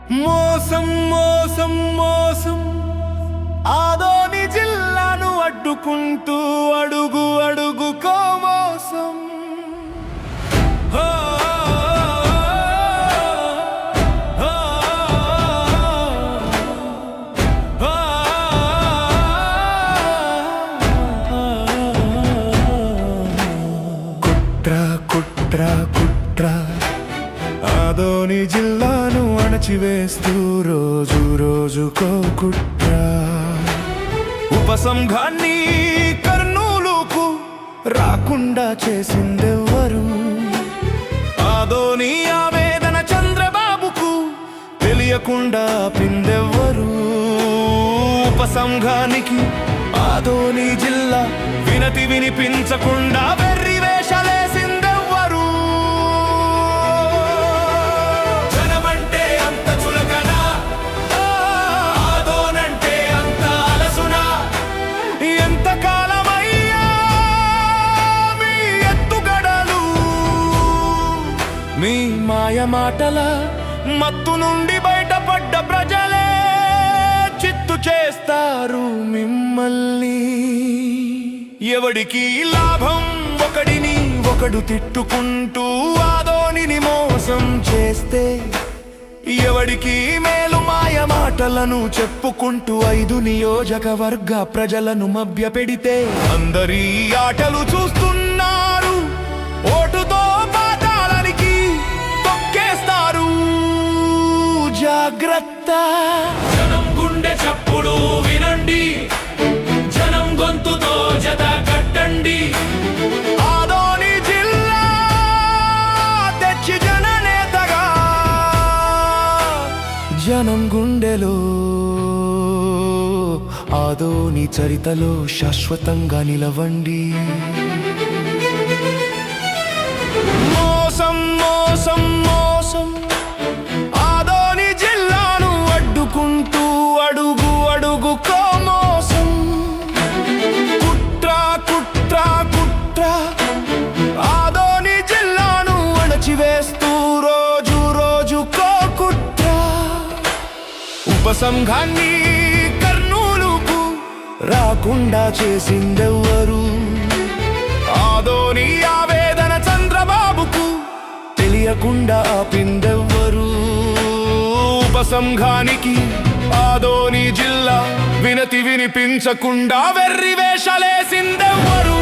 మోసం మోసం మోసం ఆదోని జిల్లాను అడ్డుకుంటూ అడుగు అడుగుకో మోసం. కుట్ర కుట్ర కుట్ర ఆదోని జిల్లాను అణచివేస్తూ రోజు రోజుకో కుట్ర. ఉపసంఘాన్ని కర్నూలుకు రాకుండా చేసిందెవ్వరు? ఆదోని ఆవేదన చంద్రబాబుకు తెలియకుండా ఆపిందెవ్వరు? ఉపసంఘానికి ఆదోని జిల్లా వినతి వినిపించకుండా వెర్రి వేషాలేసిందెవ్వరు? జనమంటే అంత చులకనా? ఆదోనంటే అంత అలసునా? ఎంతకాలమయ్యా మీ ఎత్తుగడలు? మీ మాయ మాటల మత్తు నుండి బయటపడ్డ ప్రజలే చిత్తు చేస్తారు మిమ్మల్ని. ఎవడికి లాభం ఒకడిని ఒకడు తిట్టుకుంటూ ఆదోనిని మోసం చేస్తే, ఎవడికి మేలు మాయ మాటలను చెప్పుకుంటూ 5 నియోజకవర్గ ప్రజలను మభ్యపెడితే అందరి ఆటలు చూస్తున్నారు. ఓటుతో పాతాళానికి తొక్కేస్తారు. జాగ్రత్త. జనం గుండె చప్పుడు వినండి, జనం గొంతుతో జత కట్టండి. ఆదోని జిల్లా తెచ్చి జననేతగా జనం గుండెలో ఆదోని చరితలో శాశ్వతంగా నిలవండి. మోసం మోసం మోసం ఆదోని జిల్లాను అడ్డుకుంటూ అడుగు అడుగుకో మోసం. కుట్ర కుట్ర కుట్ర ఆదోని జిల్లాను అణచివేస్తూ రోజు రోజుకో కుట్ర. ఉపసంఘాన్ని కర్నూలుకు రాకుండా చేసిందెవ్వరు? ఆదోని ఆవేదన చంద్రబాబుకు తెలియకుండా ఆపిందెవ్వరు? ఉపసంఘానికి ఆదోని జిల్లా వినతి వినిపించకుండా వెర్రి వేషాలేసిందెవ్వరు?